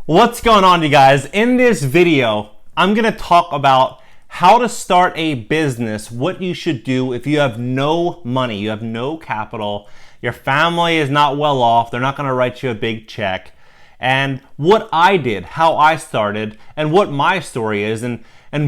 What's going on, you guys? In this video, I'm gonna talk about how to start a business, what you should do if you have no money, you have no capital, your family is not well off, they're not gonna write you a big check, and what I did, how I started, and what my story is, and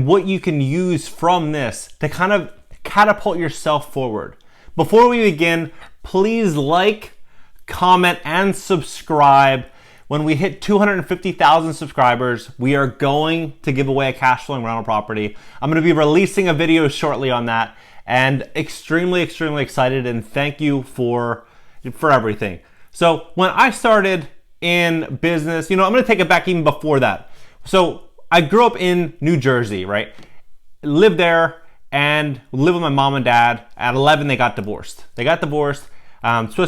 what you can use from this to kind of catapult yourself forward. Before we begin, please like, comment, and subscribe. When we hit 250,000 subscribers, we are going to give away a cash flowing rental property. I'm going to be releasing a video shortly on that, and extremely excited, and thank you for everything. So when I started in business, I'm going to take it back even before that. So I grew up in New Jersey, right? Lived there and lived with my mom and dad. At 11, they got divorced. Supposed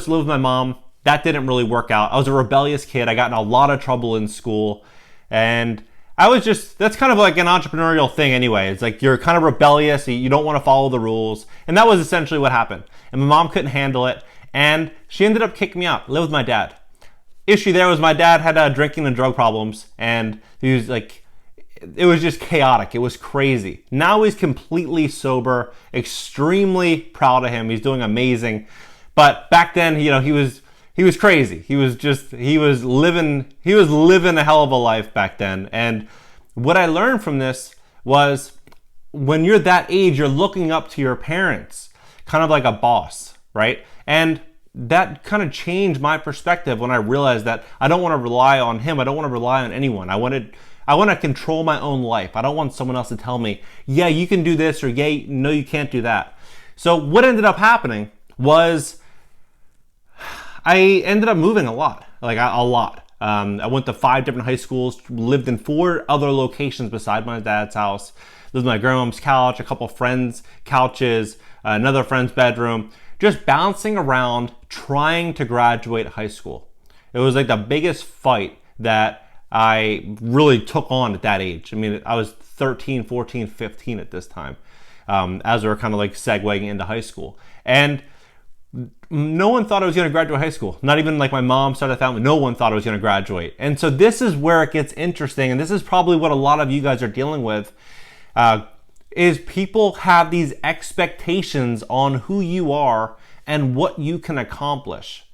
to live with my mom. That didn't really work out. I was a rebellious kid. I got in a lot of trouble in school. And that's kind of like an entrepreneurial thing anyway. It's like you're kind of rebellious. You don't want to follow the rules. And that was essentially what happened. And my mom couldn't handle it. And she ended up kicking me out, live with my dad. Issue there was my dad had drinking and drug problems. And he was like, it was just chaotic. It was crazy. Now he's completely sober, extremely proud of him. He's doing amazing. But back then, he was crazy. He was living a hell of a life back then. And what I learned from this was when you're that age, you're looking up to your parents, kind of like a boss, right? And that kind of changed my perspective when I realized that I don't want to rely on him. I don't want to rely on anyone. I want to control my own life. I don't want someone else to tell me, yeah, you can do this, or yeah, no, you can't do that. So what ended up happening was I ended up moving a lot. I went to 5 different high schools, lived in 4 other locations beside my dad's house, lived on my grandmom's couch, a couple friends' couches, another friend's bedroom, just bouncing around trying to graduate high school. It was like the biggest fight that I really took on at that age. I mean, I was 13, 14, 15 at this time, as we were kind of like segueing into high school. And no one thought I was going to graduate high school. Not even like my mom started a family. No one thought I was going to graduate. And so this is where it gets interesting. And this is probably what a lot of you guys are dealing with, is people have these expectations on who you are and what you can accomplish.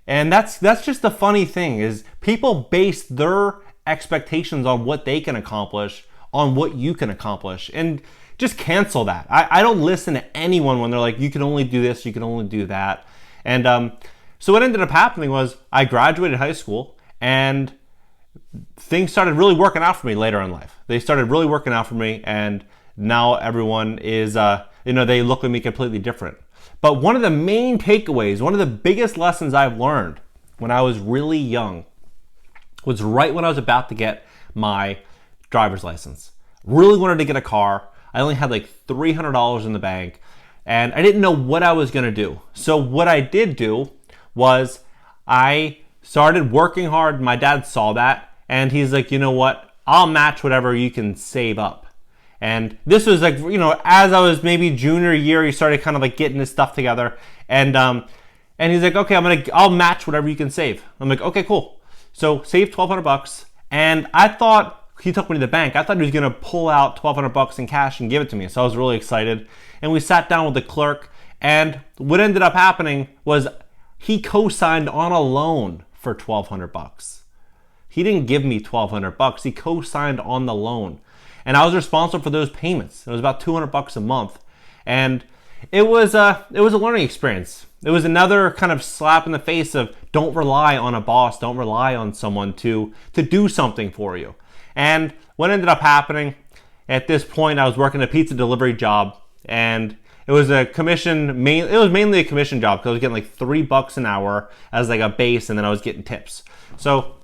And that's just the funny thing, is people base their expectations on what they can accomplish on what you can accomplish. And just cancel that. I don't listen to anyone when they're like, you can only do this, you can only do that. And so what ended up happening was I graduated high school, and things started really working out for me later in life. They started really working out for me, and now everyone is, they look at me completely different. But one of the main takeaways, one of the biggest lessons I've learned when I was really young was right when I was about to get my driver's license. Really wanted to get a car. I only had like $300 in the bank, and I didn't know what I was gonna do. So what I did do was I started working hard. My dad saw that, and he's like, you know what? I'll match whatever you can save up. And this was like, as I was maybe junior year, he started kind of like getting his stuff together, and he's like, okay, I'll match whatever you can save. I'm like, okay, cool. So saved $1,200, and I thought, he took me to the bank. I thought he was gonna pull out $1,200 in cash and give it to me. So I was really excited. And we sat down with the clerk, and what ended up happening was he co-signed on a loan for $1,200. He didn't give me $1,200. He co-signed on the loan. And I was responsible for those payments. It was about $200 a month. And it was a learning experience. It was another kind of slap in the face of, don't rely on a boss, don't rely on someone to do something for you. And what ended up happening, at this point, I was working a pizza delivery job, and it was a commission. It was mainly a commission job, because I was getting like $3 an hour as like a base, and then I was getting tips. So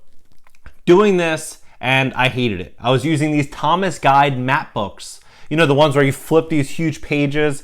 doing this, and I hated it. I was using these Thomas Guide map books, the ones where you flip these huge pages.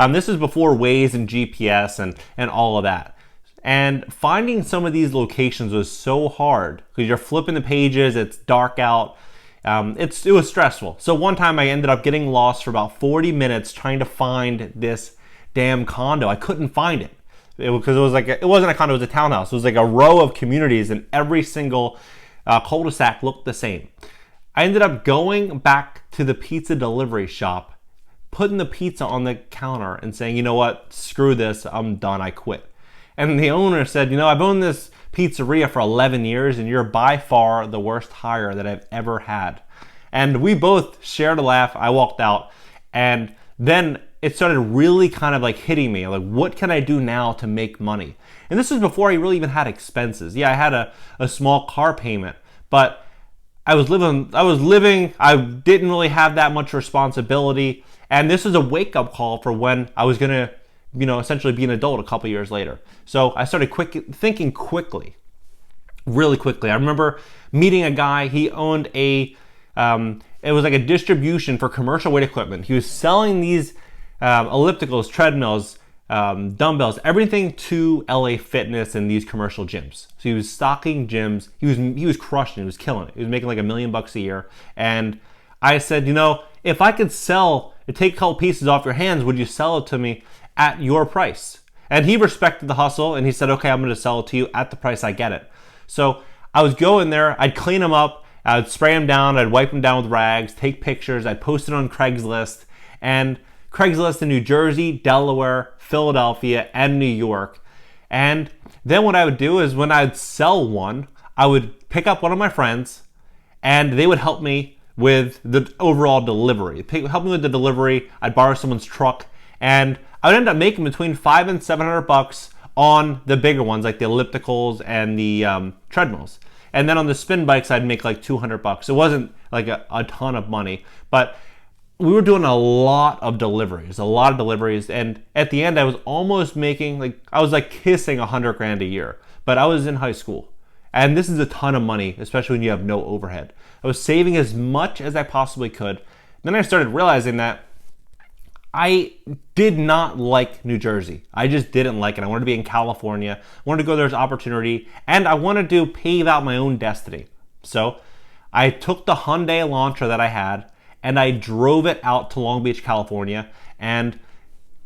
This is before Waze and GPS and all of that. And finding some of these locations was so hard, because you're flipping the pages, it's dark out. It was stressful. So one time I ended up getting lost for about 40 minutes trying to find this damn condo. I couldn't find it. Because it wasn't a condo, it was a townhouse. It was like a row of communities, and every single cul-de-sac looked the same. I ended up going back to the pizza delivery shop, putting the pizza on the counter and saying, you know what, screw this, I'm done, I quit. And the owner said, I've owned this pizzeria for 11 years and you're by far the worst hire that I've ever had. And we both shared a laugh. I walked out, and then it started really kind of like hitting me, like, what can I do now to make money? And this was before I really even had expenses. Yeah, I had a small car payment, but I didn't really have that much responsibility. And this was a wake-up call for when I was gonna, essentially be an adult a couple years later. So I started thinking quickly, really quickly. I remember meeting a guy. He owned it was like a distribution for commercial weight equipment. He was selling these ellipticals, treadmills, dumbbells, everything to LA Fitness and these commercial gyms. So he was stocking gyms. He was crushing it. He was killing it. He was making like $1 million a year. And I said, if I could take a couple pieces off your hands, would you sell it to me at your price? And he respected the hustle, and he said, okay, I'm going to sell it to you at the price I get it. So I would go in there, I'd clean them up, I'd spray them down, I'd wipe them down with rags, take pictures, I'd post it on Craigslist, and Craigslist in New Jersey, Delaware, Philadelphia, and New York. And then what I would do is when I'd sell one, I would pick up one of my friends, and they would help me with the overall delivery. Help me with the delivery. I'd borrow someone's truck, and I would end up making between $500 and $700 on the bigger ones, like the ellipticals and the treadmills. And then on the spin bikes, I'd make like $200. It wasn't like a ton of money, but we were doing a lot of deliveries. And at the end, I was almost making, I was kissing $100,000 a year, but I was in high school. And this is a ton of money, especially when you have no overhead. I was saving as much as I possibly could. Then I started realizing that I did not like New Jersey. I just didn't like it. I wanted to be in California. I wanted to go there as opportunity, and I wanted to pave out my own destiny. So I took the Hyundai Elantra that I had, and I drove it out to Long Beach, California, and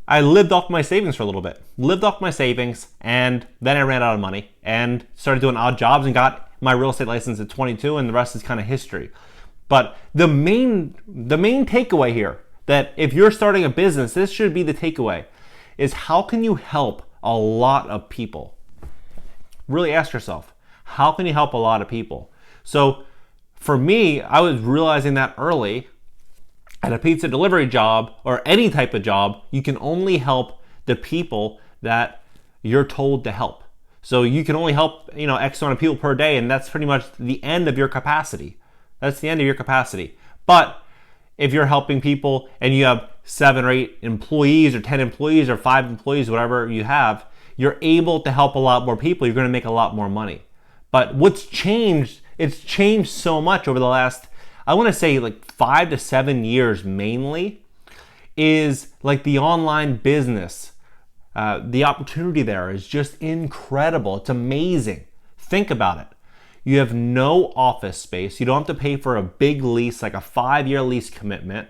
I lived off my savings for a little bit. And then I ran out of money and started doing odd jobs and got my real estate license at 22, and the rest is kind of history. But the main takeaway here, that if you're starting a business, this should be the takeaway, is how can you help a lot of people? Really ask yourself, how can you help a lot of people? So for me, I was realizing that early. At a pizza delivery job or any type of job, you can only help the people that you're told to help. So you can only help, X amount of people per day, and that's pretty much the end of your capacity. But if you're helping people and you have 7 or 8 employees or 10 employees or 5 employees, whatever you have, you're able to help a lot more people. You're going to make a lot more money. But what's changed, it's changed so much over the last, I want to say 5 to 7 years mainly, is the online business. The opportunity there is just incredible. It's amazing. Think about it. You have no office space. You don't have to pay for a big lease, like a 5-year lease commitment.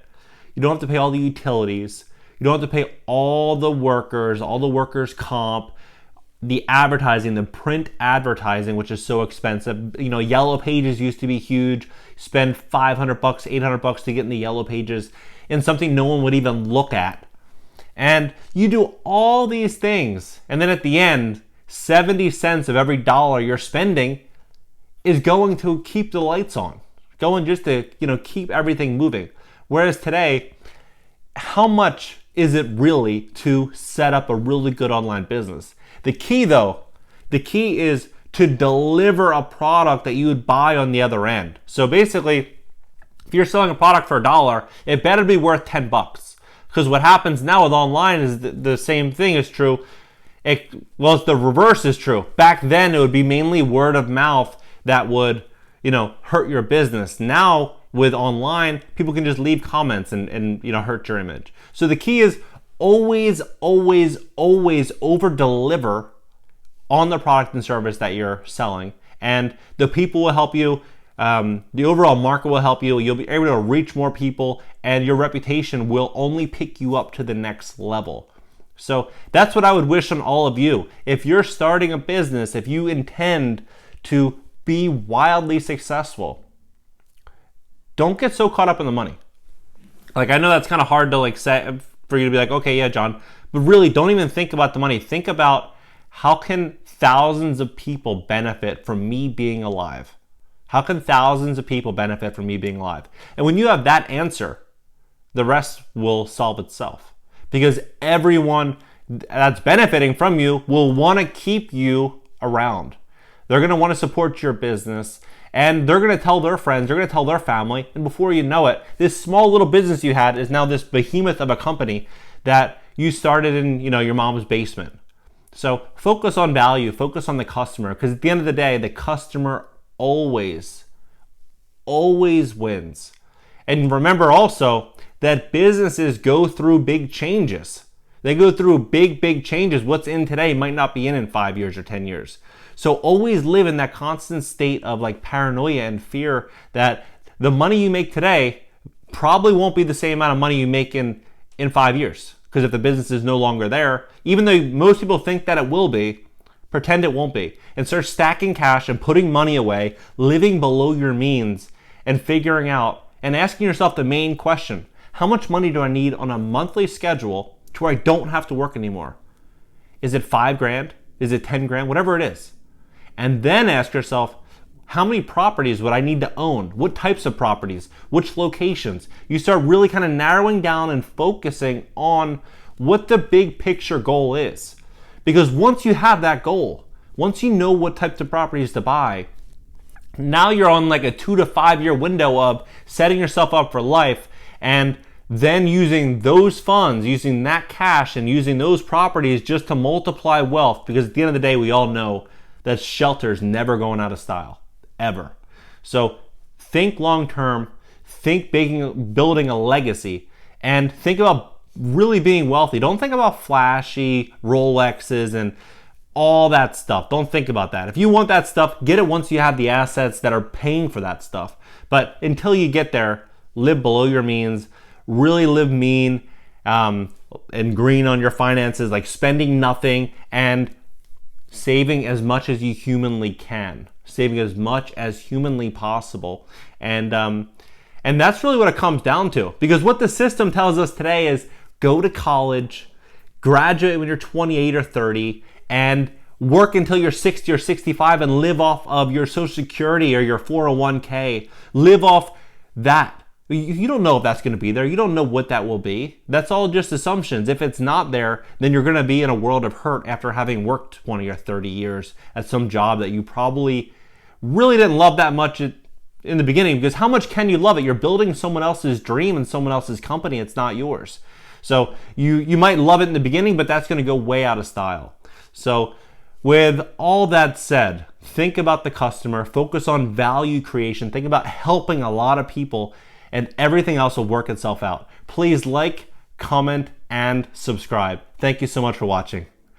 You don't have to pay all the utilities. You don't have to pay all the workers' comp, the advertising, the print advertising, which is so expensive. Yellow pages used to be huge. Spend $500, $800 to get in the yellow pages in something no one would even look at. And you do all these things, and then at the end, 70 cents of every dollar you're spending is going to keep the lights on, going just to keep everything moving. Whereas today, how much is it really to set up a really good online business? The key is to deliver a product that you would buy on the other end. So basically, if you're selling a product for $1, it better be worth $10. Because what happens now with online is the same thing is true. The reverse is true. Back then, it would be mainly word of mouth that would, hurt your business. Now, with online, people can just leave comments and hurt your image. So the key is always over deliver on the product and service that you're selling, and the people will help you. The overall market will help you. You'll be able to reach more people, and your reputation will only pick you up to the next level. So that's what I would wish on all of you. If you're starting a business, if you intend to be wildly successful, don't get so caught up in the money. Like, I know that's kind of hard to like say for you to be like, okay, yeah, John, but really don't even think about the money. Think about how can thousands of people benefit from me being alive? How can thousands of people benefit from me being alive? And when you have that answer, the rest will solve itself, because everyone that's benefiting from you will want to keep you around. They're going to want to support your business, and they're going to tell their friends, they're going to tell their family, and before you know it, this small little business you had is now this behemoth of a company that you started in, your mom's basement. So focus on value, focus on the customer, because at the end of the day, the customer always wins. And remember also that businesses go through big changes. They go through big changes. What's in today might not be in 5 years or 10 years. So always live in that constant state of like paranoia and fear that the money you make today probably won't be the same amount of money you make in 5 years. Because if the business is no longer there, even though most people think that it will be, pretend it won't be. And start stacking cash and putting money away, living below your means, and figuring out and asking yourself the main question: how much money do I need on a monthly schedule to where I don't have to work anymore? Is it $5,000? Is it 10 grand? Whatever it is. And then ask yourself, how many properties would I need to own? What types of properties? Which locations? You start really kind of narrowing down and focusing on what the big picture goal is. Because once you have that goal, once you know what types of properties to buy, now you're on like a 2 to 5 year window of setting yourself up for life, and then using those funds, using that cash and using those properties just to multiply wealth. Because at the end of the day, we all know that shelter's never going out of style, ever. So think long term, think building a legacy, and think about really being wealthy. Don't think about flashy Rolexes and all that stuff. Don't think about that. If you want that stuff, get it once you have the assets that are paying for that stuff. But until you get there, live below your means, really live mean and green on your finances, like spending nothing and saving as much as you humanly can, saving as much as humanly possible. And that's really what it comes down to. Because what the system tells us today is go to college, graduate when you're 28 or 30, and work until you're 60 or 65 and live off of your Social Security or your 401k. Live off that. You don't know if that's going to be there. You don't know what that will be. That's all just assumptions. If it's not there, then you're going to be in a world of hurt after having worked 20 or 30 years at some job that you probably really didn't love that much in the beginning. Because how much can you love it? You're building someone else's dream and someone else's company. It's not yours. So you might love it in the beginning, but that's going to go way out of style. So with all that said, think about the customer, focus on value creation, think about helping a lot of people, and everything else will work itself out. Please like, comment, and subscribe. Thank you so much for watching.